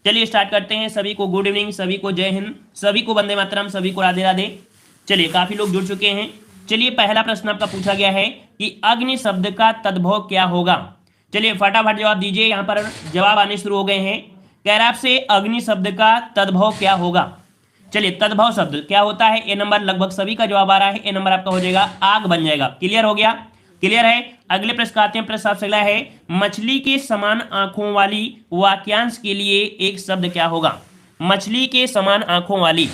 चलिए स्टार्ट करते हैं। सभी को गुड इवनिंग, सभी को जय हिंद, सभी को वंदे मातरम, सभी को राधे राधे। चलिए काफी लोग जुड़ चुके हैं। चलिए पहला प्रश्न आपका पूछा गया है कि अग्नि शब्द का तद्भव क्या होगा। चलिए फटाफट जवाब दीजिए। यहाँ पर जवाब आने शुरू हो गए हैं। कह रहा है आपसे अग्नि शब्द का तद्भव क्या होगा। चलिए तद्भव शब्द क्या होता है। ए नंबर लगभग सभी का जवाब आ रहा है। ए नंबर आपका हो जाएगा आग बन जाएगा। क्लियर हो गया, क्लियर है। अगले प्रश्न आते हैं। प्रश्न आपसे अगला है मछली के समान आंखों वाली वाक्यांश के लिए एक शब्द क्या होगा। मछली के समान आंखों वाली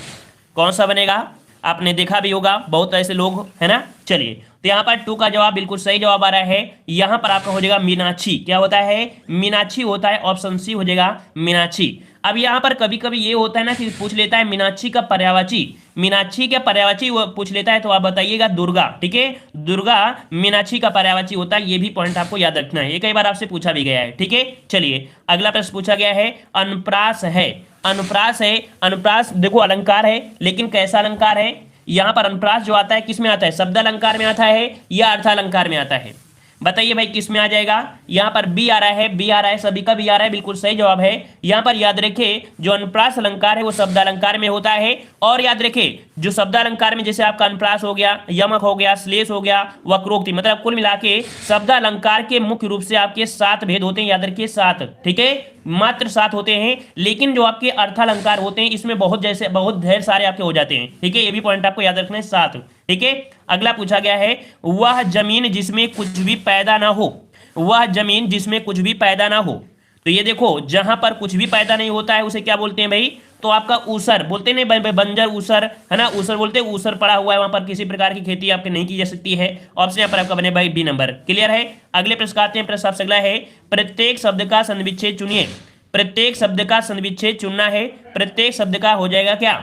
कौन सा बनेगा। आपने देखा भी होगा बहुत ऐसे लोग है ना। चलिए तो यहाँ पर 2 का जवाब बिल्कुल सही जवाब आ रहा है। यहाँ पर आपका हो जाएगा मीनाक्षी। क्या होता है, मीनाक्षी होता है। ऑप्शन सी हो जाएगा मीनाक्षी। अब यहाँ पर कभी कभी ये होता है ना कि पूछ लेता है मीनाक्षी का पर्यायवाची, मीनाक्षी का पर्यायवाची वो पूछ लेता है तो आप बताइएगा दुर्गा। ठीक है, दुर्गा मीनाक्षी का पर्यायवाची होता है। ये भी पॉइंट आपको याद रखना है, ये कई बार आपसे पूछा भी गया है। ठीक है, चलिए अगला प्रश्न पूछा गया है अनुप्रास है। अनुप्रास है, अनुप्रास देखो अलंकार है, लेकिन कैसा अलंकार है। यहाँ पर अनुप्रास जो आता है किस में आता है, शब्द अलंकार में आता है या अर्थालंकार में आता है। बताइए भाई किस में आ जाएगा। यहाँ पर बी आ रहा है, बी आ रहा है, सभी का बी आ रहा है, बिल्कुल सही जवाब है। यहाँ पर याद रखें जो अनुप्रास अलंकार है वो शब्द अलंकार में होता है। और याद रखें जो शब्द अलंकार में जैसे आपका अनुप्रास हो गया, यमक हो गया, श्लेष हो गया, वक्रोक्ति, मतलब कुल मिला के शब्द अलंकार के मुख्य रूप से आपके 7 भेद होते हैं। याद रखिए 7, ठीक है, मात्र 7 होते हैं। लेकिन जो आपके अर्थालंकार होते हैं इसमें बहुत ढेर सारे आपके हो जाते हैं। ठीक है, ये भी पॉइंट आपको याद रखना है 7। ठीक है, अगला पूछा गया है वह जमीन जिसमें कुछ भी पैदा ना हो। वह जमीन जिसमें कुछ भी पैदा ना हो। तो ये देखो जहां पर कुछ भी पैदा नहीं होता है उसे क्या बोलते हैं भाई, तो आपका ऊसर बोलते हैं। बंजर ऊसर है ना, ऊसर बोलते हैं। ऊसर पड़ा हुआ है, वहां पर किसी प्रकार की खेती आपके नहीं की जा सकती है। ऑप्शन यहाँ पर आपका बने भाई बी नंबर। क्लियर है। अगले प्रश्न आते हैं। प्रश्न आपसे अगला है प्रत्येक शब्द का सन्विच्छेद चुनिए। प्रत्येक शब्द का सन्विच्छेद चुनना है। प्रत्येक शब्द का हो जाएगा क्या,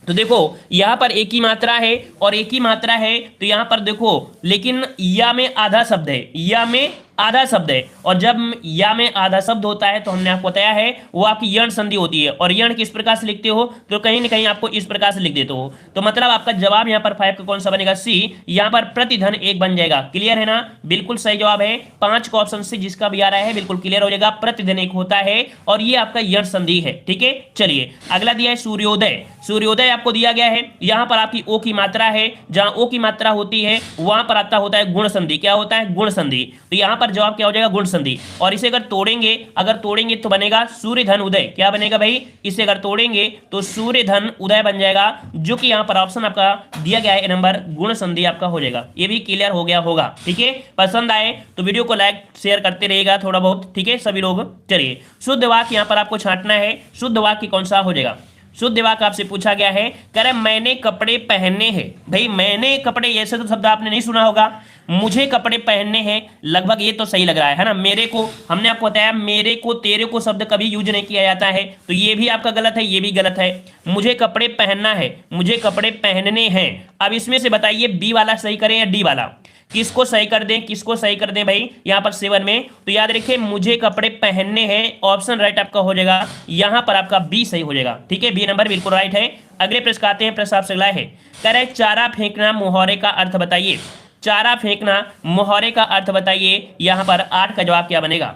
तो देखो यहां पर एक ही मात्रा है और एक ही मात्रा है। तो यहां पर देखो लेकिन या में आधा शब्द है, या में आधा शब्द है। और जब या में आधा शब्द होता है तो हमने आपको बताया है वो आपकी यण संधि होती है। और यण किस प्रकार से लिखते हो, तो कहीं ना कहीं आपको इस प्रकार से लिख देते हो। तो मतलब आपका जवाब यहाँ पर 5 का कौन सा बनेगा, सी। यहाँ पर प्रतिधन 1 बन जाएगा। क्लियर है ना, बिल्कुल सही जवाब है। 5 का ऑप्शन सी जिसका भी आ रहा है बिल्कुल क्लियर हो जाएगा। प्रतिधन 1 होता है और ये आपका यण संधि है। ठीक है, चलिए अगला दिया है सूर्योदय। सूर्योदय आपको दिया गया है। यहाँ पर आपकी ओ की मात्रा है, जहां ओ की मात्रा होती है वहां पर आता होता है गुण संधि। क्या होता है, गुण संधि। तो यहाँ पर जवाब क्या हो जाएगा, गुण संधि। और इसे अगर तोड़ेंगे तो बनेगा सूर्य धन उदय। क्या बनेगा भाई, इसे अगर तोड़ेंगे तो सूर्य धन उदय बन जाएगा, जो कि यहाँ पर ऑप्शन आपका दिया गया है नंबर गुण संधि आपका हो जाएगा। ये भी क्लियर हो गया होगा। ठीक है, पसंद आए तो वीडियो को लाइक शेयर करते रहिएगा थोड़ा बहुत। ठीक है सभी लोग। चलिए शुद्ध वाक्य यहाँ पर आपको छांटना है। शुद्ध वाक्य कौन सा हो जाएगा। शुद्ध वाक्य आपसे पूछा गया है, कह रहे मैंने कपड़े पहनने हैं। भाई मैंने कपड़े, ऐसे तो शब्द आपने नहीं सुना होगा। मुझे कपड़े पहनने हैं, लगभग ये तो सही लग रहा है ना। मेरे को, हमने आपको बताया मेरे को तेरे को शब्द कभी यूज नहीं किया जाता है, तो ये भी आपका गलत है, ये भी गलत है। मुझे कपड़े पहनना है, मुझे कपड़े पहनने हैं। अब इसमें से बताइए बी वाला सही करें या डी वाला, किसको सही कर दें, किसको सही कर दें भाई यहाँ पर 7 में। तो याद रखिए मुझे कपड़े पहनने हैं, ऑप्शन राइट आपका हो जाएगा। यहाँ पर आपका बी सही हो जाएगा। ठीक है, बी नंबर बिल्कुल राइट है। अगले प्रश्न आते हैं। प्रश्न आपसे अगला है, कह रहे चारा फेंकना मुहावरे का अर्थ बताइए। चारा फेंकना मुहावरे का अर्थ बताइए। यहाँ पर 8 का जवाब क्या बनेगा।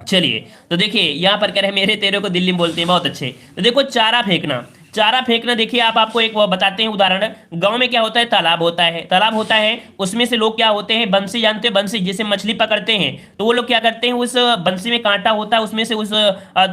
चलिए तो देखिए यहाँ पर कह रहे मेरे तेरे को दिल्ली में बोलते हैं, बहुत अच्छे। तो देखो चारा फेंकना, चारा फेंकना देखिए आपको एक बताते हैं उदाहरण। गांव में क्या होता है, तालाब होता है, तालाब होता है। उसमें से लोग क्या होते हैं, बंसी जानते हैं, बंसी जिसे मछली पकड़ते हैं, तो वो लोग क्या करते हैं उस बंसी में कांटा होता है, उसमें से उस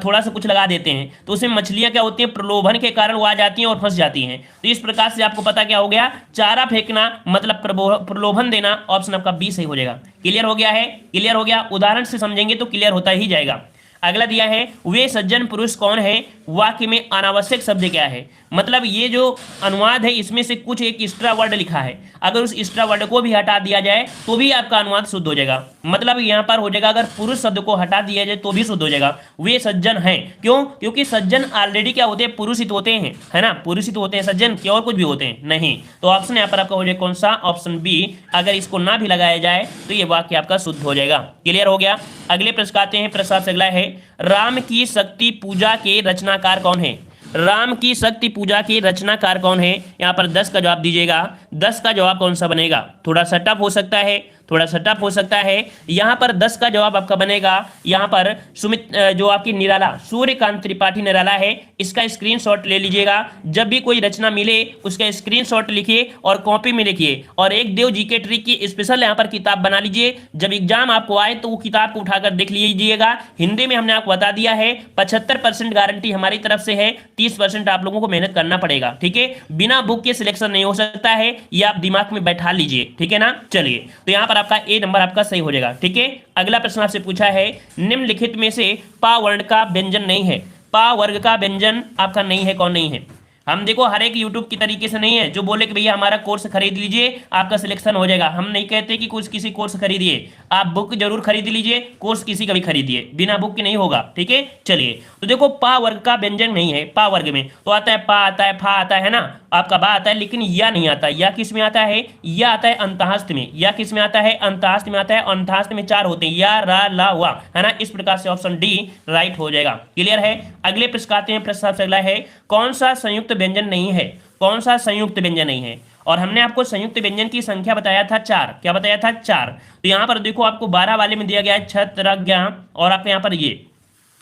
थोड़ा सा कुछ लगा देते हैं, तो उसमें मछलियां क्या होती हैं प्रलोभन के कारण वो आ जाती हैं और फंस जाती हैं। तो इस प्रकार से आपको पता क्या हो गया, चारा फेंकना मतलब प्रलोभन देना। ऑप्शन आपका बी सही हो जाएगा। क्लियर हो गया है, क्लियर हो गया। उदाहरण से समझेंगे तो क्लियर होता ही जाएगा। अगला दिया है वे सज्जन पुरुष कौन है, वाक्य में अनावश्यक शब्द क्या है। मतलब ये जो अनुवाद है इसमें से कुछ एक एक्स्ट्रा वर्ड लिखा है, अगर उस एक्स्ट्रा वर्ड को भी हटा दिया जाए तो भी आपका अनुवाद शुद्ध हो जाएगा। मतलब यहाँ पर हो जाएगा अगर पुरुष शब्द को हटा दिया जाए तो भी शुद्ध हो जाएगा। वे सज्जन हैं, क्यों, क्योंकि सज्जन ऑलरेडी क्या होते हैं, पुरुषित होते हैं, है ना, पुरुषित होते हैं सज्जन, क्या और कुछ भी होते हैं नहीं। तो ऑप्शन यहाँ पर आपका हो जाएगा कौन सा, ऑप्शन बी। अगर इसको ना भी लगाया जाए तो ये वाक्य आपका शुद्ध हो जाएगा। क्लियर हो गया। अगले प्रश्न आते हैं। प्रश्न आपसे अगला है राम की शक्ति पूजा के रचनाकार कौन है। राम की शक्ति पूजा के रचनाकार कौन है। यहाँ पर 10 का जवाब दीजिएगा। 10 का जवाब कौन सा बनेगा, थोड़ा सा टफ हो सकता है, थोड़ा सा टफ हो सकता है। यहाँ पर 10 का जवाब आपका बनेगा, यहाँ पर सुमित जो आपकी निराला सूर्यकांत त्रिपाठी निराला है, इसका स्क्रीनशॉट ले लीजिएगा। जब भी कोई रचना मिले उसका स्क्रीनशॉट लिखिए और कॉपी में लिखिए, और एक देव जीके ट्रिक की स्पेशल यहाँ पर किताब बना लीजिए। जब एग्जाम आपको आए तो वो किताब को उठाकर देख लीजिएगा। हिंदी में हमने आपको बता दिया है, 75% गारंटी हमारी तरफ से है, 30% आप लोगों को मेहनत करना पड़ेगा। ठीक है, बिना बुक के सिलेक्शन नहीं हो सकता है, ये आप दिमाग में बैठा लीजिए। ठीक है ना, चलिए तो यहाँ पर आपका ए नंबर आपका सही हो जाएगा। ठीक है, अगला प्रश्न आपसे पूछा है, निम्नलिखित में से पा वर्ण का व्यंजन नहीं है। पा वर्ग का व्यंजन आपका नहीं है, कौन नहीं है? हम देखो हर एक यूट्यूब की तरीके से नहीं है जो बोले कि भैया हमारा कोर्स खरीद लीजिए आपका सिलेक्शन हो जाएगा। हम नहीं कहते कि कुछ किसी कोर्स खरीदिए, आप बुक जरूर खरीद लीजिए, कोर्स किसी का भी खरीदिए, बिना बुक के नहीं होगा। ठीक है, चलिए तो देखो पा वर्ग का व्यंजन नहीं है। पा वर्ग में तो आता है पा आता है, फा आता है ना, आपका बा आता है, लेकिन या नहीं आता। या किस में आता है? या आता है अंतःस्थ में। या किस में आता है? अंतःस्थ में आता है। अंतःस्थ में 4 होते हैं, या रा ला वा, है ना। इस प्रकार से ऑप्शन डी राइट हो जाएगा। क्लियर है, अगले प्रश्न आते हैं। प्रश्न सबसे अगला है, कौन सा संयुक्त व्यंजन नहीं है? कौन सा संयुक्त व्यंजन नहीं है? और हमने आपको संयुक्त व्यंजन की संख्या बताया था 4। क्या बताया था? 4। तो यहां पर देखो आपको 12 वाले में दिया गया है छत्रज्ञ, और आपके यहां पर ये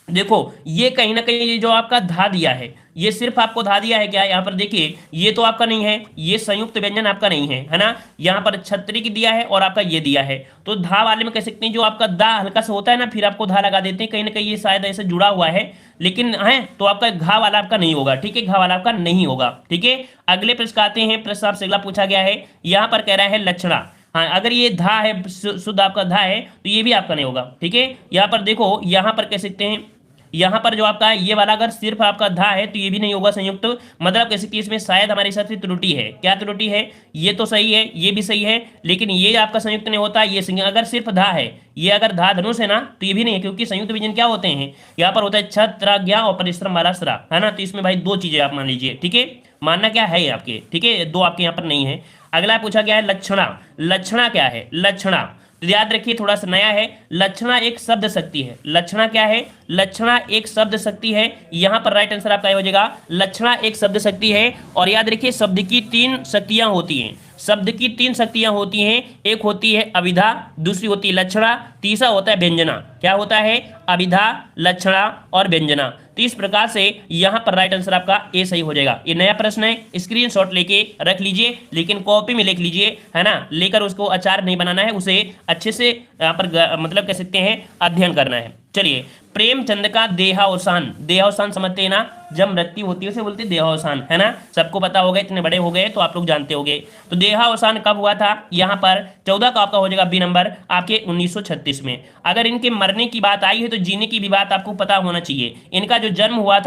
देखो ये कहीं ना कहीं ये जो आपका धा दिया है, ये सिर्फ आपको धा दिया है क्या? यहाँ पर देखिए ये तो आपका नहीं है, ये संयुक्त व्यंजन आपका नहीं है, है ना। यहाँ पर छत्री की दिया है और आपका ये दिया है, तो धा वाले में कह सकते हैं जो आपका दा हल्का सा होता है ना, फिर आपको धा लगा देते हैं, कहीं ना कहीं ये शायद ऐसे जुड़ा हुआ है, लेकिन है तो आपका घा वाला आपका नहीं होगा। ठीक है, घा वाला आपका नहीं होगा। ठीक है, अगले प्रश्न आते हैं। प्रश्न आपसे अगला पूछा गया है, यहाँ पर कह रहा है लक्षणा। हाँ, अगर ये धा है, शुद्ध आपका धा है, तो ये भी आपका नहीं होगा। ठीक है, यहाँ पर देखो, यहाँ पर कह सकते हैं, यहाँ पर जो आपका है ये वाला अगर सिर्फ आपका धा है तो ये भी नहीं होगा संयुक्त। मतलब कैसे कि इसमें शायद हमारे हिसाब से त्रुटि है। क्या त्रुटि है? ये तो सही है, ये भी सही है, लेकिन ये आपका संयुक्त नहीं होता। ये अगर सिर्फ धा है, ये अगर धा धनुष है ना, तो ये भी नहीं है, क्योंकि संयुक्त व्यंजन क्या होते हैं? यहाँ पर होता है छत्रज्ञ और परिश्रम वाला स्रा, है ना। तो इसमें भाई 2 चीजें आप मान लीजिए। ठीक है, मानना क्या है आपके? ठीक है, 2 आपके यहाँ पर नहीं है। अगला पूछा गया है लक्षणा। लक्षणा क्या है? लक्षणा तो याद रखिए, थोड़ा सा नया है। लक्षणा एक शब्द शक्ति है। लक्षणा क्या है? लक्षणा एक शब्द शक्ति है। यहां पर राइट आंसर आपका हो जाएगा, लक्षणा एक शब्द शक्ति है। और याद रखिए शब्द की 3 शक्तियां होती हैं। शब्द की 3 शक्तियां होती हैं, एक होती है अभिधा, दूसरी होती है लक्षणा, तीसरा होता है व्यंजना। क्या होता है? अभिधा, लक्षणा और व्यंजना। तो इस प्रकार से यहां पर राइट आंसर आपका ए सही हो जाएगा। ये नया प्रश्न है, स्क्रीनशॉट लेके रख लीजिए, लेकिन कॉपी में लिख लीजिए, है ना। लेकर उसको अचार नहीं बनाना है, उसे अच्छे से यहाँ पर मतलब कह सकते हैं अध्ययन करना है। चलिए, प्रेमचंद का देहावसान। देहावसान समझते हैं ना, जब मृत्यु होती है उसे बोलते हैं देहावसान, है ना। सबको पता होगा, इतने बड़े हो गए तो आप लोग जानते होंगे। तो देहावसान कब हुआ था? यहाँ पर 14 का आपका हो जाएगा बी नंबर, आपके 1936 में। अगर इनके मरने की बात आई है तो जीने की भी बात आपको पता होना चाहिए। इनका जो जन्म हुआ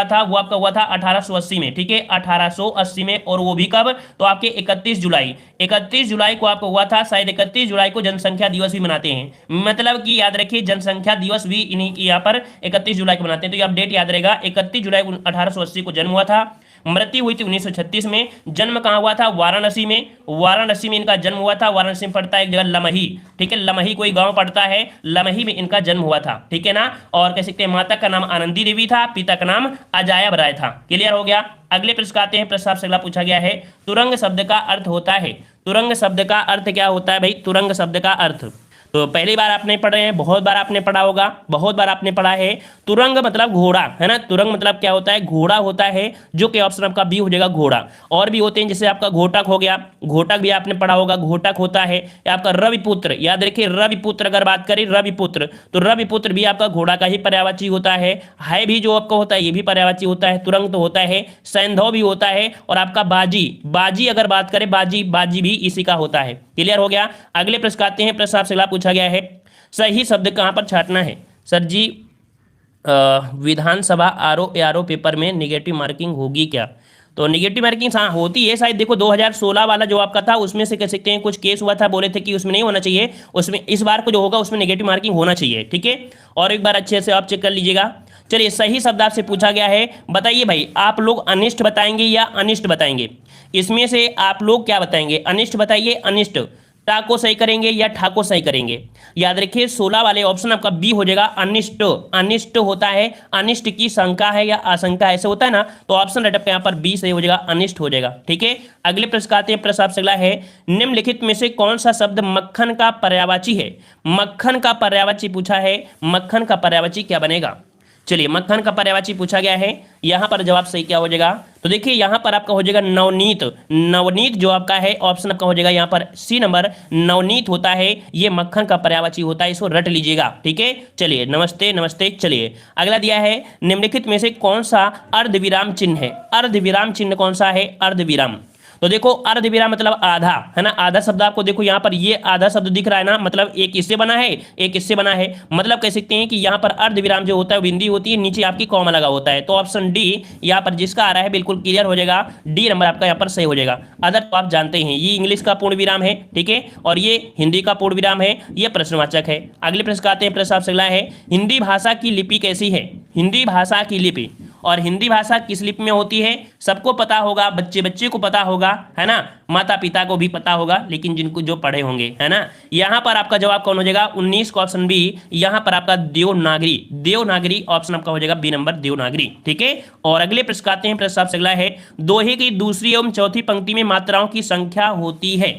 था, वो आपका हुआ था 1880 में। ठीक है, 1880 में, और वो भी कब? तो आपके 31 जुलाई को आपको हुआ था। शायद 31 जुलाई को जनसंख्या दिवस भी मनाते हैं। मतलब कि याद रखिए जनसंख्या दिवस भी इन्हीं यहाँ पर 31 जुलाई को मनाते हैं। तो ये आप डेट याद रहेगा, 31 जुलाई 1880 को जन्म हुआ था। मृत्यु हुई थी 1936 में। जन्म कहाँ हुआ था? वाराणसी में। वाराणसी में इनका जन्म हुआ था। वाराणसी में पड़ता है एक जगह लमही। ठीक है, लमही कोई गांव पड़ता है, लमही में इनका जन्म हुआ था। ठीक है ना। और कह सकते हैं माता का नाम आनंदी देवी था, पिता का नाम अजायब राय था। क्लियर हो गया। अगले प्रश्न आते हैं। प्रश्न आपसे अगला पूछा गया है, तुरंग शब्द का अर्थ होता है। तुरंग शब्द का अर्थ क्या होता है भाई? तुरंग शब्द का अर्थ तो पहली बार आपने पढ़े हैं, बहुत बार आपने पढ़ा होगा, बहुत बार आपने पढ़ा है। तुरंग मतलब घोड़ा, है ना। तुरंग मतलब क्या होता है? घोड़ा होता है, जो कि ऑप्शन आपका बी हो जाएगा, घोड़ा। और भी होते हैं, जैसे आपका घोटक हो गया, घोटक भी आपने पढ़ा होगा, घोटक होता है। आपका रविपुत्र, याद रखिए रविपुत्र, अगर बात करें रविपुत्र, तो रविपुत्र भी आपका घोड़ा का ही पर्यायवाची होता है भी जो आपका होता है, ये भी पर्यायवाची होता है। तुरंग तो होता है, सैंधव भी होता है, और आपका बाजी, बाजी अगर बात करें, बाजी, बाजी भी इसी का होता है। क्लियर हो गया। अगले प्रश्न आते हैं। प्रश्न आपसे पूछा गया है, सही शब्द कहां पर छांटना है? सर जी विधानसभा आरओ पेपर में नेगेटिव मार्किंग होगी क्या? तो नेगेटिव मार्किंग हाँ होती है शायद। देखो 2016 वाला जो आपका था उसमें से कह सकते हैं कुछ केस हुआ था, बोले थे कि उसमें नहीं होना चाहिए, उसमें इस बार को जो होगा उसमें नेगेटिव मार्किंग होना चाहिए। ठीक है, और एक बार अच्छे से आप चेक कर लीजिएगा। चलिए, सही शब्द आपसे पूछा गया है, बताइए भाई आप लोग अनिष्ट बताएंगे या अनिष्ट बताएंगे? इसमें से आप लोग क्या बताएंगे? अनिष्ट बताइए, अनिष्ट। टा को सही करेंगे या ठा को सही करेंगे? याद रखिए 16 वाले ऑप्शन आपका बी हो जाएगा, अनिष्ट। अनिष्ट होता है, अनिष्ट की शंका है या आशंका ऐसे होता है ना, तो ऑप्शन राइट आपका यहाँ पर बी सही हो जाएगा, अनिष्ट हो जाएगा। ठीक है, अगले प्रश्न का आते हैं। प्रश्न आपसे अगला है, निम्नलिखित में से कौन सा शब्द मक्खन का पर्यायवाची है? मक्खन का पर्यायवाची पूछा है, मक्खन का पर्यायवाची क्या बनेगा? चलिए, मक्खन का पर्यायवाची पूछा गया है, यहां पर जवाब सही क्या हो जाएगा? तो देखिए यहां पर आपका हो जाएगा नवनीत। नवनीत जो आपका है ऑप्शन आपका हो जाएगा यहाँ पर सी नंबर, नवनीत होता है, ये मक्खन का पर्यायवाची होता है, इसको रट लीजिएगा। ठीक है, चलिए नमस्ते नमस्ते। चलिए अगला दिया है, निम्नलिखित में से कौन सा अर्धविराम चिन्ह है? अर्धविराम चिन्ह कौन सा है? अर्धविराम। तो देखो अर्धविराम मतलब आधा, है ना, आधा शब्द आपको देखो यहाँ पर ये आधा शब्द दिख रहा है ना, मतलब एक इससे बना है, एक इससे बना है, मतलब कह सकते हैं कि यहाँ पर अर्धविराम जो होता है बिंदी होती है, नीचे आपकी कॉमा लगा होता है। तो ऑप्शन डी यहाँ पर जिसका आ रहा है बिल्कुल क्लियर हो जाएगा, डी नंबर आपका यहाँ पर सही हो जाएगा। अदर तो आप जानते हैं ये इंग्लिश का पूर्ण विराम है, ठीक है, और ये हिंदी का पूर्ण विराम है, ये प्रश्नवाचक है। अगले प्रश्न आते हैं। प्रश्न आपसे अगला है, हिंदी भाषा की लिपि कैसी है? हिंदी भाषा की लिपि, और हिंदी भाषा किस लिपि में होती है? सबको पता होगा, बच्चे बच्चे को पता होगा, है ना, माता पिता को भी पता होगा, लेकिन जिनको जो पढ़े होंगे, है ना। यहाँ पर आपका जवाब कौन हो जाएगा? 19 का ऑप्शन बी, यहाँ पर आपका देवनागरी। देवनागरी ऑप्शन आपका हो जाएगा बी नंबर, देवनागरी। ठीक है, और अगले प्रश्न आते हैं। प्रश्न आपसे अगला है, दोहे की दूसरी एवं चौथी पंक्ति में मात्राओं की संख्या होती है।